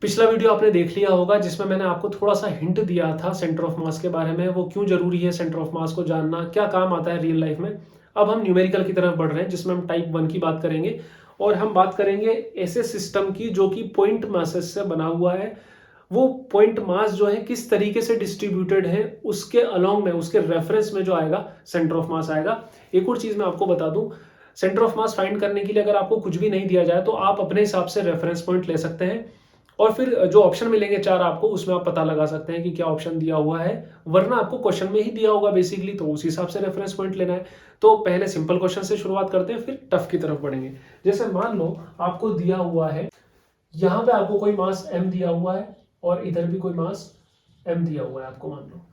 पिछला वीडियो आपने देख लिया होगा जिसमें मैंने आपको थोड़ा सा हिंट दिया था सेंटर ऑफ मास के बारे में, वो क्यों जरूरी है सेंटर ऑफ मास को जानना, क्या काम आता है रियल लाइफ में। अब हम न्यूमेरिकल की तरफ बढ़ रहे हैं जिसमें हम टाइप 1 की बात करेंगे और हम बात करेंगे ऐसे सिस्टम की जो कि पॉइंट मासेस से बना हुआ है। वो पॉइंट मास जो है किस तरीके से डिस्ट्रीब्यूटेड है उसके अलोंग में, उसके रेफरेंस में जो आएगा सेंटर ऑफ मास आएगा। एक और चीज मैं आपको बता दूं, सेंटर ऑफ मास फाइंड करने के लिए अगर आपको कुछ भी नहीं दिया जाए तो आप अपने हिसाब से रेफरेंस पॉइंट ले सकते हैं और फिर जो ऑप्शन मिलेंगे 4 आपको, उसमें आप पता लगा सकते हैं कि क्या ऑप्शन दिया हुआ है, वरना आपको क्वेश्चन में ही दिया होगा बेसिकली, तो उस हिसाब से रेफरेंस पॉइंट लेना है। तो पहले सिंपल क्वेश्चन से शुरुआत करते हैं फिर टफ की तरफ बढ़ेंगे। जैसे मान लो आपको दिया हुआ है, यहां पे आपको कोई मास m दिया हुआ है और इधर भी कोई मास m दिया हुआ है आपको, मान लो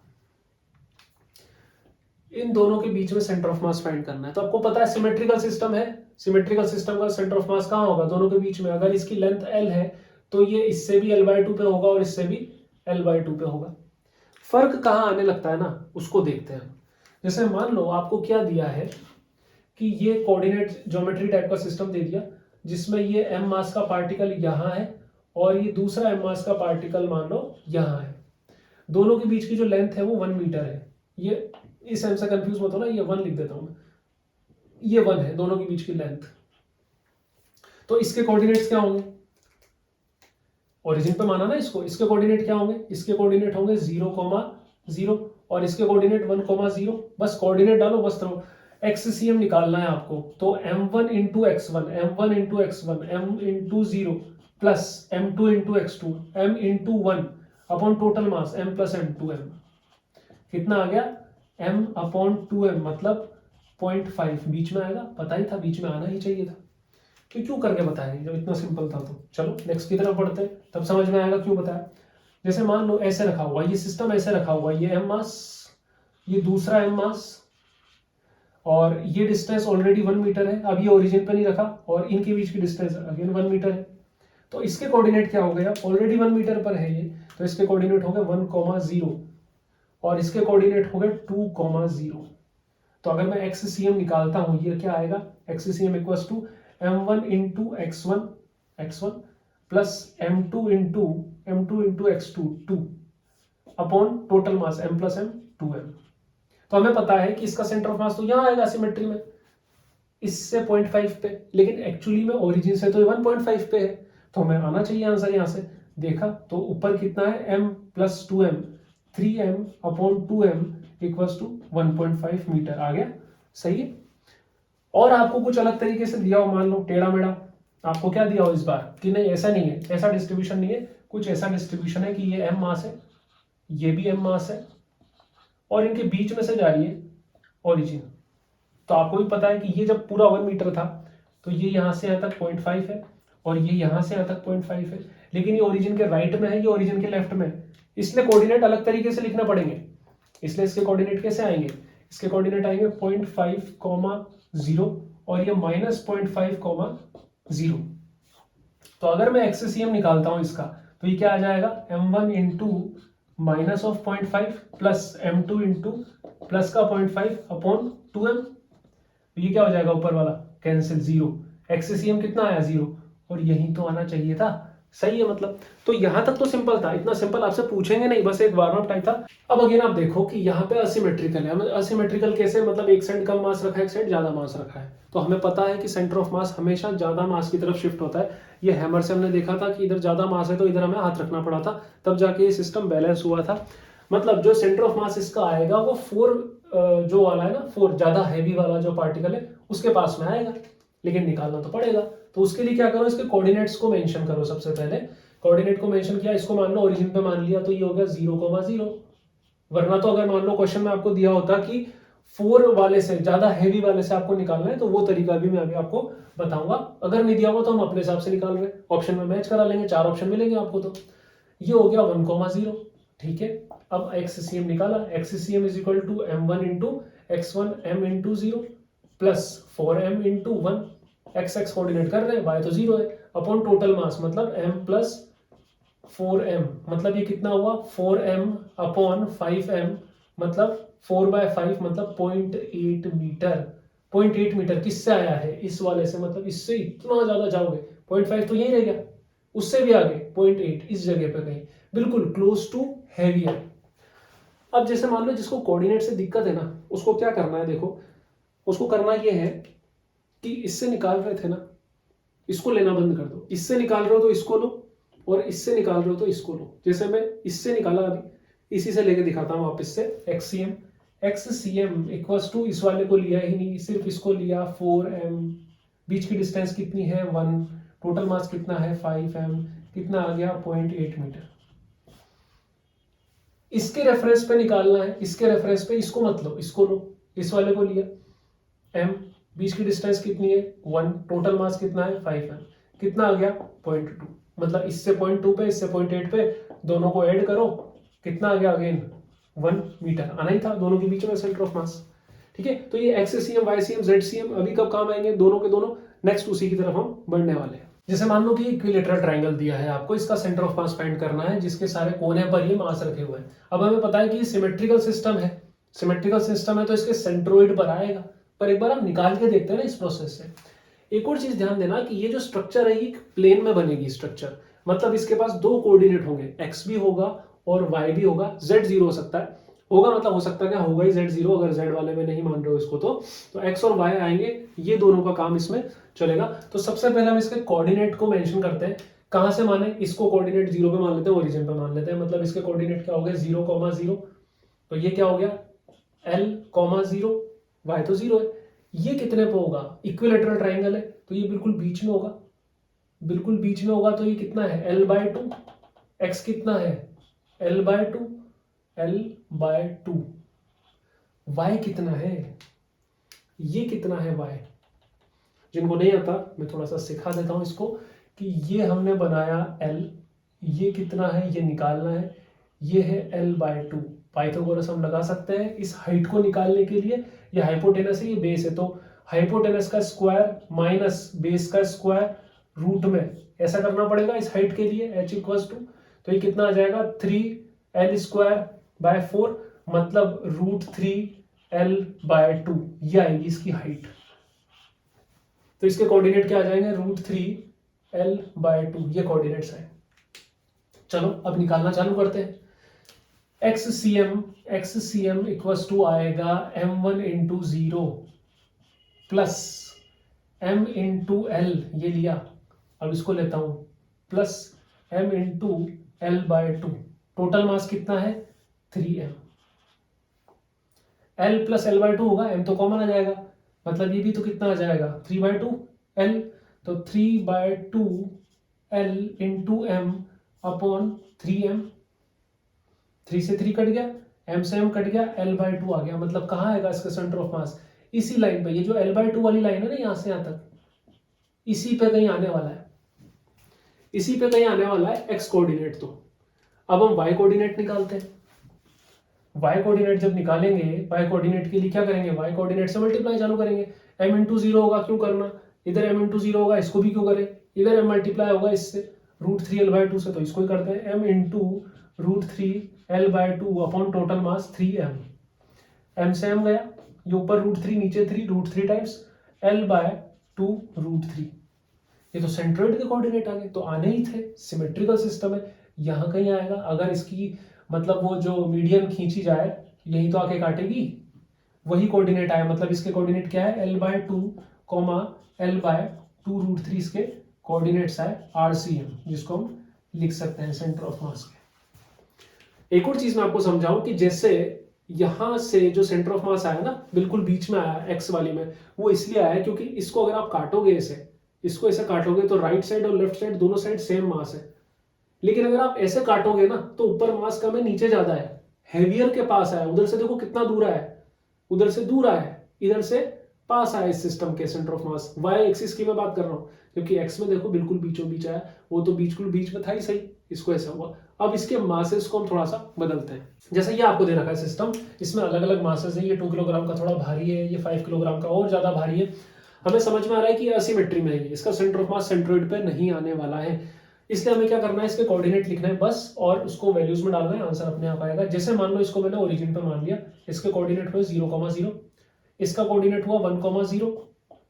इन दोनों के बीच में सेंटर ऑफ मास फाइंड करना है। तो आपको पता है सिमेट्रिकल सिस्टम है, सिमेट्रिकल सिस्टम का सेंटर ऑफ मास कहां होगा, दोनों के बीच में। अगर इसकी लेंथ l है तो ये इससे भी l/2 पे होगा और इससे भी l/2 पे होगा। फर्क कहां आने लगता है ना, उसको देखते हैं। जैसे मान लो आपको क्या दिया है कि ये कोऑर्डिनेट ज्योमेट्री टाइप का सिस्टम दे दिया जिसमें ये m मास का पार्टिकल यहां है और ये दूसरा m मास का पार्टिकल मान लो यहां है। दोनों के बीच की जो लेंथ है वो 1 मीटर है। ये इस m से कंफ्यूज मत हो ना, ये 1 लिख देता हूं मैं, ये 1 है दोनों के बीच की लेंथ। तो इसके कोऑर्डिनेट्स क्या होंगे, ओरिजिन पे माना ना इसको, इसके कोऑर्डिनेट क्या होंगे, इसके कोऑर्डिनेट होंगे 0,0 और इसके कोऑर्डिनेट 1,0। बस कोऑर्डिनेट डालो, बस रहो। एक्ससीएम निकालना है आपको, तो m1 इंटू एक्स1, m1 इंटू एक्स1, m into 0 plus m2 into x2, m into 1 upon total mass m plus m2m। कितना आ गया, m अपॉन 2m, मतलब 0.5 बीच में आएगा, पता ही था बीच में आना ही चाहिए था। क्यों करके बताया जब इतना सिंपल था। तो चलो नेक्स्ट की तरफ बढ़ते हैं, तब समझ में आएगा क्यों बताया। जैसे मान लो ऐसे रखा हुआ, ये सिस्टम ऐसे रखा हुआ, ये m मास, ये दूसरा m मास और ये डिस्टेंस ऑलरेडी 1 मीटर है। अब ये ओरिजिन पे नहीं रखा और इनके बीच की डिस्टेंस अगेन 1 मीटर है। तो इसके कोऑर्डिनेट क्या हो गया, ऑलरेडी 1 मीटर पर है ये, तो इसके कोऑर्डिनेट हो गए 1,0 और इसके कोऑर्डिनेट हो गए 2,0। तो अगर मैं एक्ससीएम निकालता हूं, ये क्या आएगा, XCM equals to m1 into x1 plus m2 into x2 2 upon total mass m plus m 2m। तो हमें पता है कि इसका सेंटर ऑफ मास तो यहां आएगा सिमेट्री में, इससे 0.5 पे, लेकिन एक्चुअली में ओरिजिन से तो 1.5 पे है, तो हमें आना चाहिए आंसर यहां से। देखा तो ऊपर कितना है, m plus 2m, 3m upon 2m equals to 1.5 metre आ गया। सही है। और आपको कुछ अलग तरीके से दिया हो, मान लो टेढ़ा मेढ़ा, आपको क्या दिया हो इस बार कि नहीं ऐसा नहीं है, ऐसा डिस्ट्रीब्यूशन नहीं है, कुछ ऐसा डिस्ट्रीब्यूशन है कि ये m मास है, ये भी m मास है और इनके बीच में से जा रही है ओरिजिन। तो आपको भी पता है कि ये जब पूरा 1 मीटर था तो ये यहां से यहां तक 0.5 है और ये यहां से यहां तक 0.5 है, लेकिन ये ओरिजिन के राइट में है, ये ओरिजिन के लेफ्ट में है, इसलिए कोऑर्डिनेट अलग तरीके से लिखना पड़ेंगे। इसलिए इसके कोऑर्डिनेट कैसे आएंगे, इसके कोऑर्डिनेट आएंगे 0.5, 0 और ये -0.5, 0। तो अगर मैं एक्ससीएम निकालता हूं इसका, तो ये क्या आ जाएगा, m1 into minus of 0.5 plus m2 into plus का 0.5 अपॉन 2m। तो ये क्या हो जाएगा, ऊपर वाला कैंसिल, 0। एक्ससीएम कितना आया, 0, और यही तो आना चाहिए था। सही है मतलब। तो यहां तक तो सिंपल था, इतना सिंपल आपसे पूछेंगे नहीं, बस एक वार्म अप टाइप था। अब अगेन आप देखो कि यहाँ पे असिमेट्रिकल है। असिमेट्रिकल कैसे, मतलब एक साइड कम मास रखा है, एक साइड ज्यादा मास रखा है। तो हमें पता है कि सेंटर ऑफ मास हमेशा ज्यादा मास की तरफ शिफ्ट होता है। ये हैमर से हमने देखा था कि इधर ज्यादा मास है तो इधर हमें हाथ रखना पड़ा था, तब जाके ये सिस्टम बैलेंस हुआ था। मतलब जो सेंटर ऑफ मास इसका आएगा वो 4 जो वाला है ना, 4 ज्यादा हैवी वाला जो पार्टिकल है उसके पास में आएगा, लेकिन निकालना तो पड़ेगा। तो उसके लिए क्या करो, इसके कोऑर्डिनेट्स को मेंशन करो। सबसे पहले कोऑर्डिनेट को मेंशन किया, इसको मान लो ओरिजिन पे मान लिया, तो ये हो गया 0,0। वरना तो अगर मान लो क्वेश्चन में आपको दिया होता कि 4 वाले से, ज्यादा हैवी वाले से आपको निकालना है, तो वो तरीका भी मैं अभी आपको बताऊंगा। अगर नहीं दिया हुआ तो हम अपने हिसाब से निकाल रहे हैं, ऑप्शन में मैच करा लेंगे, 4 ऑप्शन मिलेंगे आपको। तो ये हो गया 1,0। ठीक है। अब एक्ससीएम निकाला, XCM is equal to m1 into x1 m into 0 plus 4m into 1, x coordinate कर रहे हैं, y तो 0 है, अपॉन टोटल मास मतलब m प्लस 4m, मतलब ये कितना हुआ, 4m अपॉन 5m, मतलब 4/5 मतलब 0.8 मीटर। 0.8 मीटर किससे आया है, इस वाले से, मतलब इससे इतना ज्यादा जाओगे, 0.5 तो यही रह गया। उससे भी आगे 0.8 इस जगह पे कहीं, बिल्कुल क्लोज टू हेवियर। अब जैसे मान लो जिसको कोऑर्डिनेट से दिक्कत है ना, उसको क्या करना है, देखो उसको करना ये है कि इससे निकाल रहे थे ना, इसको लेना बंद कर दो, इससे निकाल रहे हो तो इसको लो, और इससे निकाल रहे हो तो इसको लो। जैसे मैं इससे निकाला अभी, इसी से लेके दिखाता हूँ वापस से। XCM इक्वल्स टू, इस वाले को लिया ही नहीं, सिर्फ इसको लिया 4m, बीच की डिस्टेंस कितनी है 1, टोटल मास कितना है 5m, कितना आ गया 0.8 मीटर। इसके रेफरेंस पे निकालना है, इसके रेफरेंस पे इसको मत लो, इसको लो, इस वाले को लिया m, बीच की डिस्टेंस कितनी है 1, टोटल मास कितना है 5m, कितना आ गया 0.2, मतलब इससे 0.2 पे इससे 0.8 पे, दोनों को ऐड करो, कितना आ गया अगेन 1 मीटर आना ही था, दोनों के बीच में सेंटर ऑफ मास। ठीक है, तो ये XCM YCM ZCM अभी कब काम आएंगे, दोनों के दोनों नेक्स्ट उसी की तरफ हम बढ़ने वाले हैं। जैसे मान लो कि इक्विलेटरल ट्रायंगल दिया है आपको, इसका सेंटर ऑफ मास फाइंड करना है, जिसके सारे कोने पर ये मास रखे हुए हैं। अब हमें पता है कि ये सिमेट्रिकल सिस्टम है, सिमेट्रिकल सिस्टम है तो इसके सेंट्रोइड पर आएगा, पर एक बार हम निकाल के देखते हैं ना इस प्रोसेस से। एक और चीज ध्यान देना कि ये जो स्ट्रक्चर है ये प्लेन में बनेगी स्ट्रक्चर, मतलब इसके पास दो कोऑर्डिनेट होंगे, x भी होगा और y भी होगा, z 0 हो सकता है, होगा मतलब हो सकता है क्या, होगा ही z 0, अगर z वाले में नहीं मान रहे हो इसको तो x और y आएंगे, ये दोनों का काम इसमें चलेगा। तो सबसे पहले हम इसके कोऑर्डिनेट को मेंशन करते हैं, कहां से माने, इसको कोऑर्डिनेट 0 पे मान लेते हैं, ओरिजिन पे मान लेते हैं, मतलब इसके कोऑर्डिनेट क्या हो गए 0,0, तो ये क्या हो गया L,0, y तो 0 है, ये कितने पे होगा, इक्विलेटरल ट्रायंगल है तो ये बिल्कुल बीच में होगा, बिल्कुल बीच में होगा, तो ये कितना है L/2, x कितना है L/2, L/2, y कितना है, ये कितना है y, जिनको नहीं आता मैं थोड़ा सा सिखा देता हूं इसको, कि ये हमने बनाया L, ये कितना है ये निकालना है, ये है L/2, पाइथागोरस हम लगा सकते हैं इस हाइट को निकालने के लिए, ये हाइपोटेनस है ये बेस है, तो हाइपोटेनस का स्क्वायर माइनस बेस का स्क्वायर रूट में ऐसा करना पड़ेगा इस हाइट के लिए h इक्वल्स टू, तो ये कितना आ जाएगा 3l²/4, मतलब √3l/2, ये आएगी इसकी हाइट। तो इसके कोऑर्डिनेट क्या आ जाएंगे √3l/2, ये कोऑर्डिनेट्स है। चलो अब निकालना चालू करते हैं। XCM इक्वल्स टू आएगा m1 into 0 plus m into l, ये लिया, अब इसको लेता हूं, plus m into L/2, total mass कितना है 3m, l प्लस L/2 होगा, m तो कॉमन आ जाएगा, मतलब ये भी तो कितना आ जाएगा 3/2l, तो 3/2l into m upon 3m, 3 से 3 कट गया, m से m कट गया, L/2 आ गया, मतलब कहाँ आएगा इसका सेंटर ऑफ मास, इसी लाइन पे, ये जो L/2 वाली लाइन है ना यहां से यहां तक, इसी पे कहीं आने वाला है, इसी पे कहीं आने वाला है x कोऑर्डिनेट। तो अब हम y कोऑर्डिनेट निकालते हैं। y कोऑर्डिनेट जब निकालेंगे, y कोऑर्डिनेट के लिए क्या करेंगे, y कोऑर्डिनेट से मल्टीप्लाई चालू करेंगे, m इंटू 0 होगा, क्यों करना, इधर m इंटू 0 होगा, इसको भी क्यों करें, इधर m मल्टीप्लाई होगा इससे √3l/2 से, तो इसको ही करते हैं, m into √3l/2 upon total मास 3m, m से m गया, ये ऊपर √3 नीचे 3, √3 टाइम्स l/2 √3, ये तो सेंट्रोइड के कोऑर्डिनेट आ गए, तो आने ही थे, सिमेट्रिकल सिस्टम है, यहां कहीं आएगा, अगर इसकी मतलब वो जो मीडियन खींची जाए यही तो आके काटेगी, वही कोऑर्डिनेट आया, मतलब इसके कोऑर्डिनेट क्या है L/2, L/2 √3, इसके कोऑर्डिनेट्स आए RCM, जिसको हम लिख सकते हैं सेंटर ऑफ मास के। एक और चीज मैं आपको समझाऊं कि जैसे यहां से जो सेंटर ऑफ मास आया ना बिल्कुल बीच में आया एक्स वाली में, वो इसलिए आया क्योंकि इसको अगर आप काटोगे ऐसे, इसको ऐसे काटोगे तो राइट साइड और लेफ्ट साइड दोनों साइड सेम मास है, लेकिन अगर आप ऐसे काटोगे ना तो ऊपर मास कम है नीचे ज्यादा है, हेवियर के पास है, उधर से देखो कितना दूर है, उधर से दूर है, इधर से पास आया इस सिस्टम के centre of mass. y axis की मैं बात कर रहा हूँ, क्योंकि x में देखो बिल्कुल बीचों बीच आया, वो तो बिल्कुल बीच में था ही सही, इसको ऐसा हुआ। अब इसके मासेस को हम थोड़ा सा बदलते हैं, जैसे ये आपको दे रखा है सिस्टम, इसमें अलग अलग मासेस है, ये 2 किलोग्राम का थोड़ा भारी है, ये 5 किलोग्राम का और ज्यादा भारी है, हमें समझ में आ रहा है कि असिमेट्री में है, इसका सेंटर ऑफ मास सेंट्रोइड पे नहीं आने वाला है, इसलिए हमें क्या करना है, इसके कोऑर्डिनेट लिखना है बस, और उसको वैल्यूज में डालना है, आंसर अपने आप आएगा। जैसे मान लो इसको मैंने ओरिजिन पे मान लिया, इसके कोऑर्डिनेट हुए 0,0, इसका कोऑर्डिनेट हुआ 1,0,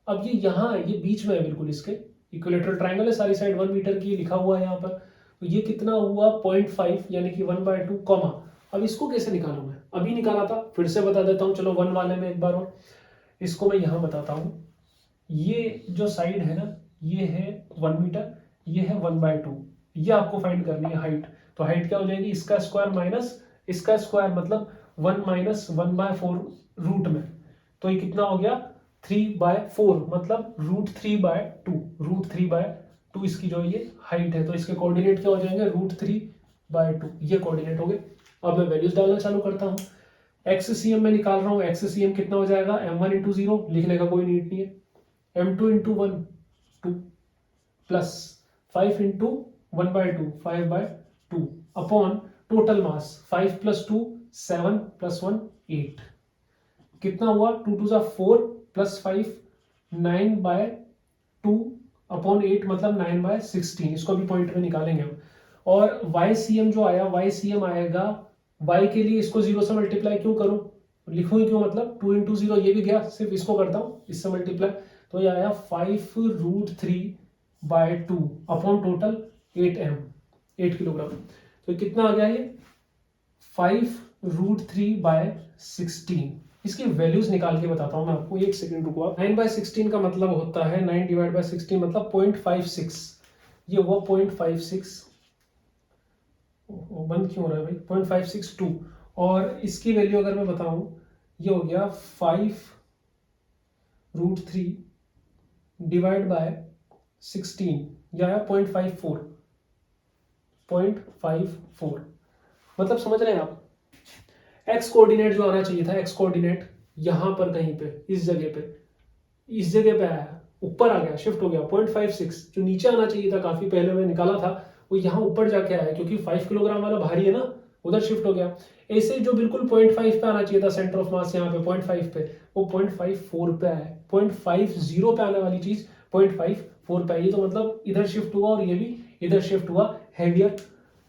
अब ये यहाँ है, ये बीच में है बिल्कुल इसके, इक्विलेटरल ट्राइंगल है, सारी साइड 1 मीटर की लिखा हुआ है यहाँ पर। तो ये कितना हुआ 0.5 यानी कि 1/2 कॉमा। अब इसको कैसे निकालूं मैं, अभी निकाला था, फिर से बता देता हूँ, चलो 1 वाले में एक बार और इसको मैं यहाँ बताता हूँ। ये जो साइड है ना, ये है 1 मीटर, ये है 1/2, ये आपको फाइंड करनी है हाइट। तो हाइट क्या हो जाएगी, इसका स्क्वायर माइनस इसका स्क्वायर, मतलब 1 माइनस 1/4 रूट में। तो ये कितना हो गया 3/4, मतलब √3/2, √3/2 इसकी जो ये हाइट है। तो इसके कोऑर्डिनेट क्या हो जाएंगे, √3/2, ये कोऑर्डिनेट हो गए। अब मैं वैल्यूज डालना चालू करता हूँ। XCM में निकाल रहा हूँ, XCM कितना हो जाएगा, m1 इंटू 0, लिखने का कोई नीड नहीं है, m2 into 1 2 plus 5 into 1/2 5/2 upon total मास 5 + 2 7 + 1 8, कितना हुआ 2 2 4 प्लस 5 9/2 अपॉन 8, मतलब 9/16। इसको भी पॉइंट में निकालेंगे हम। और YCM जो आया, YCM आएगा, y के लिए इसको 0 से मल्टीप्लाई क्यों करूं, लिखूं ही क्यों, मतलब 2 इंटू 0, ये भी गया, सिर्फ इसको करता हूं इससे मल्टीप्लाई। तो ये आया 5√3/2 अपॉन टोटल 8m 8 किलोग्राम। तो कितना आ गया ये 5√3/16। इसकी वैल्यूज निकाल के बताता हूं मैं आपको, एक सेकंड रुको आप। 9/16 का मतलब होता है 9/16 मतलब 0.56, ये हुआ 0.56, बंद क्यों हो रहा है भाई, 0.562। और इसकी वैल्यू अगर मैं बताऊं, ये हो गया 5√3/16, यह आया 0.54, मतलब समझ रहे हैं आप। एक्स कोऑर्डिनेट जो आना चाहिए था, एक्स कोऑर्डिनेट यहां पर कहीं पे, इस जगह पे आया, ऊपर आ गया, शिफ्ट हो गया 0.56। जो नीचे आना चाहिए था, काफी पहले मैं निकाला था, वो यहाँ ऊपर जाके आया, क्योंकि 5 किलोग्राम वाला भारी है ना, उधर शिफ्ट हो गया। ऐसे जो बिल्कुल 0.5 पे आना चाहिए था सेंटर ऑफ मास, यहाँ पे 0.5 पे, वो 0.54 पे आया। 0.50 पे आने वाली चीज 0.54 पे आई, तो मतलब इधर शिफ्ट हुआ और ये भी इधर शिफ्ट हुआ, हैवियर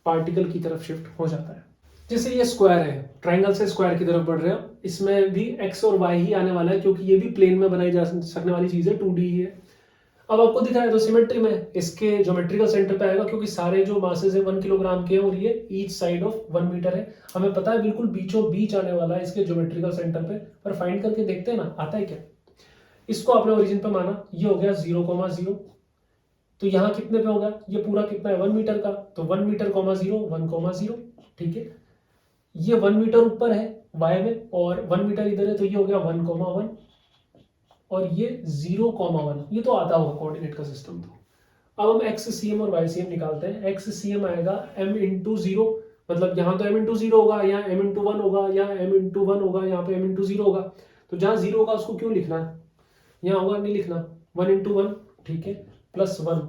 पार्टिकल की तरफ शिफ्ट हो जाता है। जैसे ये स्क्वायर है, ट्राइंगल से स्क्वायर की तरफ बढ़ रहे हैं, इसमें भी x और y ही आने वाला है, क्योंकि ये भी प्लेन में बनाई जा सकने वाली चीज है, 2D ही है। अब आपको दिख रहा है तो सिमेट्री में इसके ज्योमेट्रिकल सेंटर पे आएगा, क्योंकि सारे जो मासेस है 1 किलोग्राम के हैं, और ये ईच साइड ऑफ 1 मीटर है। हमें पता है बिल्कुल बीचों बीच आने वाला है इसके ज्योमेट्रिकल सेंटर पे, पर फाइंड करके देखते हैं ना आता है क्या। इसको आपने ओरिजिन पे माना, ये हो गया 0,0, तो यहाँ कितने पे होगा, ये पूरा कितना है 1 मीटर का, तो 1 मीटर, 0 1,0, ठीक है। ये 1 मीटर ऊपर है y में और 1 मीटर इधर है, तो ये हो गया 1,1 और ये 0,1, ये तो आता होगा कोऑर्डिनेट का सिस्टम। तो अब हम XCM और YCM निकालते हैं। XCM आएगा m इंटू 0, मतलब यहाँ तो m इंटू 0 होगा, यहाँ m इंटू 1 होगा, यहाँ m इंटू 1 होगा, यहाँ पे m इंटू 0 होगा। तो जहाँ 0 होगा उसको क्यों लिखना है, यहाँ होगा नहीं लिखना, 1 इंटू 1, ठीक है, प्लस 1,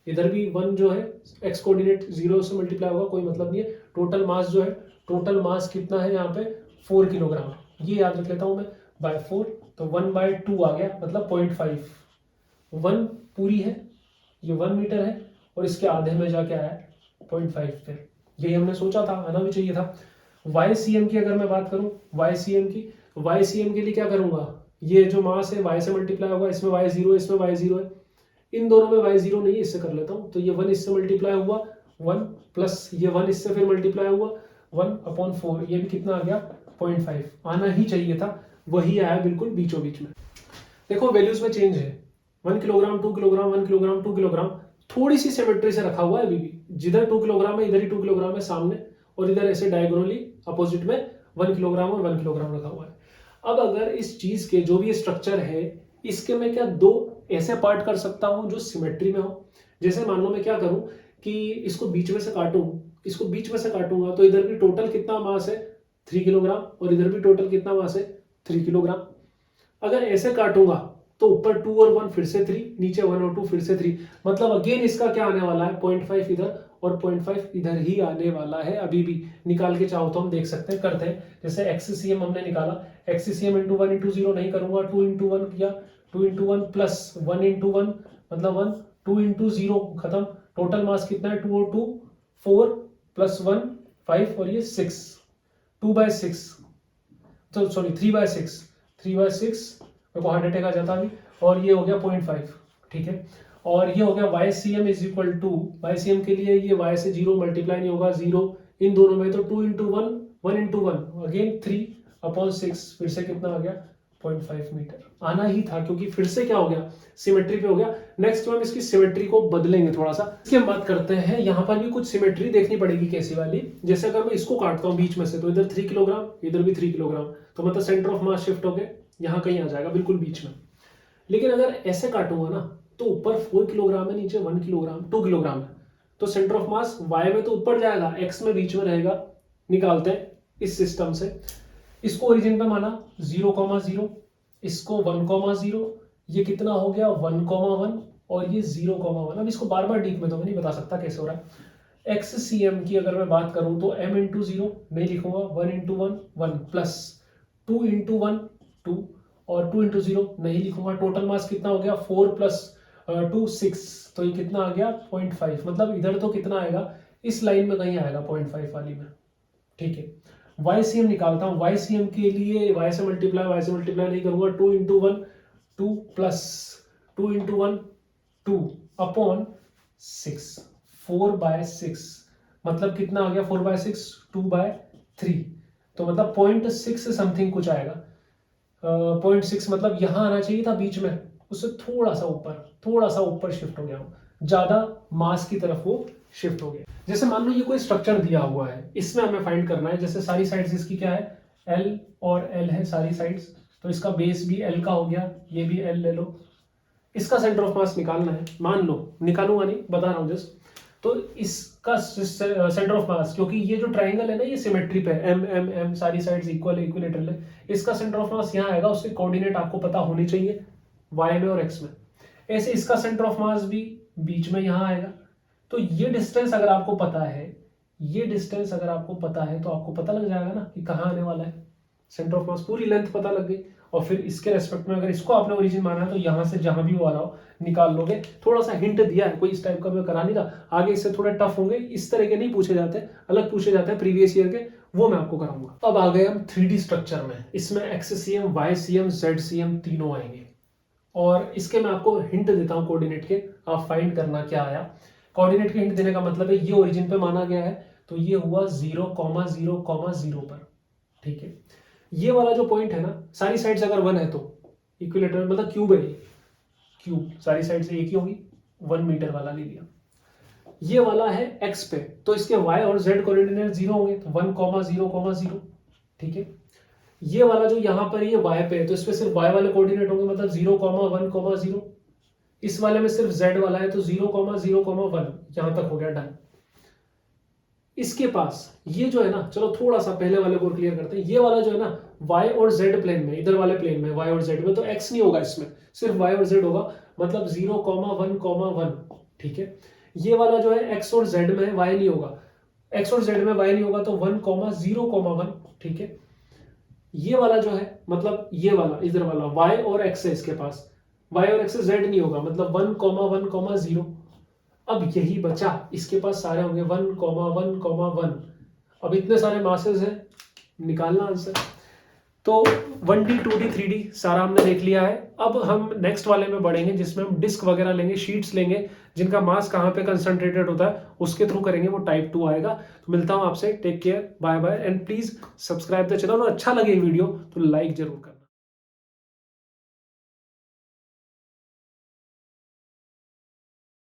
इधर भी 1 जो है x कोऑर्डिनेट 0 से मल्टीप्लाई होगा, कोई मतलब नहीं है। टोटल मास जो है, टोटल मास कितना है यहाँ पे 4 किलोग्राम, ये याद रख लेता हूँ मैं, बाय 4, तो 1/2 आ गया, मतलब 0.5। 1 पूरी है, ये 1 मीटर है, और इसके आधे में जाके आया 0.5 पे, यही हमने सोचा था, आना भी चाहिए था। YCM की अगर मैं बात करूं, YCM के लिए क्या करूंगा, ये जो मास है y से मल्टीप्लाई होगा, इसमें y0 है, इसमें y0 है, इन दोनों में y0 नहीं है, इससे कर लेता हूं। तो ये 1 इससे मल्टीप्लाई हुआ 1, प्लस ये 1 इससे फिर मल्टीप्लाई हुआ 1/4, ये भी कितना आ गया 0.5, आना ही चाहिए था, वही आया बिल्कुल बीचों बीच में। देखो वैल्यूज में चेंज है, 1 किलोग्राम 2 किलोग्राम 1 किलोग्राम 2 किलोग्राम, थोड़ी सी सिमेट्री से रखा हुआ है अभी भी, जिधर 2 किलोग्राम है इधर ही 2 किलोग्राम है सामने, और इधर ऐसे डायगोनली अपोजिट में 1 किलोग्राम और 1 किलोग्राम रखा हुआ है। अब अगर इस चीज के जो भी स्ट्रक्चर है, इसके मैं क्या 2 ऐसे पार्ट कर सकता हूं जो सिमेट्री में हो। जैसे मान लो मैं क्या करूं कि इसको बीच में से काटूंगा, तो इधर भी टोटल कितना मास है 3 किलोग्राम, और इधर भी टोटल कितना मास है 3 किलोग्राम। अगर ऐसे काटूंगा तो ऊपर 2 और 1 फिर से 3, नीचे 1 और 2 फिर से 3, मतलब अगेन इसका क्या आने वाला है 0.5 इधर और 0.5 इधर ही आने वाला है। अभी भी निकाल के चाहो तो हम देख सकते हैं, करते हैं। जैसे XCM हमने निकाला, XCM इंटू 1 इंटू 0 नहीं करूंगा, 2 इंटू 1 किया, 2 इंटू 1 प्लस 1 इंटू 1 मतलब 1, 2 इंटू 0 खत्म। टोटल मास कितना है 2 और 2 4 प्लस 1 5 और ये 6, 2/6, तो सॉरी 3/6 मेरे को हार्ट अटैक आ जाता अभी, और ये हो गया 0.5, ठीक है। और ये हो गया y c m is equal to, y c m के लिए ये वाई से 0 मल्टीप्लाई नहीं होगा, 0 इन दोनों में, तो 2 इंटू 1, 1 इंटू 1 अगेन 3/6, फिर से कितना आ गया 0.5 मीटर आना ही था, क्योंकि फिर से क्या हो गया सिमेट्री पे हो गया। नेक्स्ट हम इसकी सिमेट्री को बदलेंगे थोड़ा सा, इसकी हम बात करते हैं। यहाँ पर भी कुछ सिमेट्री देखनी पड़ेगी कैसी वाली, जैसे अगर मैं इसको काटता हूँ बीच में से, तो इधर 3 किलोग्राम, इधर भी 3 किलोग्राम, तो मतलब सेंटर ऑफ मास शिफ्ट हो गए यहाँ कहीं आ जाएगा बिल्कुल बीच में। लेकिन अगर ऐसे काटूंगा ना, तो ऊपर 4 किलोग्राम है, नीचे 1 किलोग्राम, 2 किलोग्राम है, तो सेंटर ऑफ मास वाई में तो ऊपर जाएगा, एक्स में बीच में रहेगा। निकालते हैं इस सिस्टम से। इसको ओरिजिन पे माना 0,0, इसको 1,0, ये कितना हो गया 1,1 और ये 0,1। अब इसको बार बार डीप में तो मैं नहीं बता सकता कैसे हो रहा है। एक्स सी एम की अगर मैं बात करूं तो m इंटू 0 नहीं लिखूंगा, 1 इंटू 1 1 प्लस 2 इंटू 1 2 और 2 इंटू 0 नहीं लिखूंगा। टोटल मास कितना हो गया 4 प्लस 2 6, तो ये कितना आ गया 0.5। मतलब इधर तो कितना आएगा, इस लाइन में कहीं आएगा 0.5 वाली में। ठीक है, वाई सी एम निकालता हूँ। वाई सी एम के लिए वाई से मल्टीप्लाई नहीं करूंगा, 2 इंटू 1 2 प्लस 2 इंटू 1 2 अपॉन 6, 4/6, मतलब कितना आ गया 4/6, 2/3, तो मतलब 0.6 समथिंग कुछ आएगा। 0.6 मतलब यहां आना चाहिए था बीच में, उससे थोड़ा सा ऊपर शिफ्ट हो गया, ज्यादा मास की तरफ वो शिफ्ट हो गया। जैसे मान लो ये कोई स्ट्रक्चर दिया हुआ है, इसमें हमें फाइंड करना है, जैसे सारी साइड्स इसकी क्या है L और L है सारी साइड्स, तो इसका बेस भी L का हो गया, ये भी L ले लो। इसका सेंटर ऑफ मास निकालना है, मान लो, निकालूंगा नहीं बता रहा हूं जस्ट। तो इसका सेंटर ऑफ मास, क्योंकि ये जो ट्राइंगल है ना ये सिमेट्री पे M M M सारी साइड्स इक्वल इक्विलेटरल है, इसका सेंटर ऑफ मास यहाँ आएगा, उसके कोऑर्डिनेट आपको पता होने चाहिए y में और x में। ऐसे इसका सेंटर ऑफ मास भी बीच में यहाँ आएगा। तो ये डिस्टेंस अगर आपको पता है, तो आपको पता लग जाएगा ना कि कहाँ आने वाला है सेंटर ऑफ मास, पूरी लेंथ पता लग गई। और फिर इसके रेस्पेक्ट में अगर इसको आपने ओरिजिन माना है, तो यहाँ से जहां भी वो आ रहा हो निकाल लोगे। थोड़ा सा हिंट दिया है, कोई इस टाइप का मैं करा नहीं रहा, आगे इससे थोड़े टफ होंगे, इस तरह के नहीं पूछे जाते, अलग पूछे जाते हैं प्रीवियस ईयर के, वो मैं आपको कराऊंगा। अब आ गए हम 3D स्ट्रक्चर में, इसमें XCM, YCM, ZCM तीनों आएंगे। और इसके मैं आपको हिंट देता हूँ कोऑर्डिनेट के, आप फाइंड करना क्या आया। कोऑर्डिनेट के हिंट देने का मतलब है ये ओरिजिन पे माना गया है, तो ये हुआ 0,0,0 पर। ठीक है, ये वाला जो पॉइंट है ना, सारी साइड्स अगर 1 है तो इक्विलेटरल, मतलब क्यूब है, क्यूब सारी साइड्स एक ही होगी, 1 मीटर वाला ले लिया। ये वाला है x पे, तो इसके y और z कोऑर्डिनेट 0 होंगे, तो 1,0,0। ठीक है, ये वाला जो यहाँ पर ये y पे है, तो इसमें सिर्फ y वाले कोऑर्डिनेट होंगे, मतलब 0,1,0। इस वाले में सिर्फ z वाला है, तो 0,0,1 यहां तक हो गया, डन। इसके पास ये जो है ना, चलो थोड़ा सा पहले वाले को क्लियर करते हैं। ये वाला जो है ना y और z प्लेन में, इधर वाले प्लेन में y और z में, तो x नहीं होगा इसमें, सिर्फ y और z होगा, मतलब 0,1,1। ठीक है, ये वाला जो है x और z में y नहीं होगा, x और z में y नहीं होगा, तो 1,0,1। ठीक है, ये वाला जो है, मतलब ये वाला इधर वाला y और x है इसके पास, y और x से z नहीं होगा, मतलब 1,1,0। अब यही बचा, इसके पास सारे होंगे 1,1,1। अब इतने सारे मासेस हैं, निकालना आंसर। तो 1D 2D 3D सारा हमने देख लिया है। अब हम नेक्स्ट वाले में बढ़ेंगे, जिसमें हम डिस्क वगैरह लेंगे, शीट्स लेंगे, जिनका मास कहाँ पे कंसंट्रेटेड होता है उसके थ्रू करेंगे, वो टाइप 2 आएगा। तो मिलता हूँ आपसे, take care, bye bye, and please subscribe the channel. और अच्छा लगे वीडियो तो लाइक जरूर करना।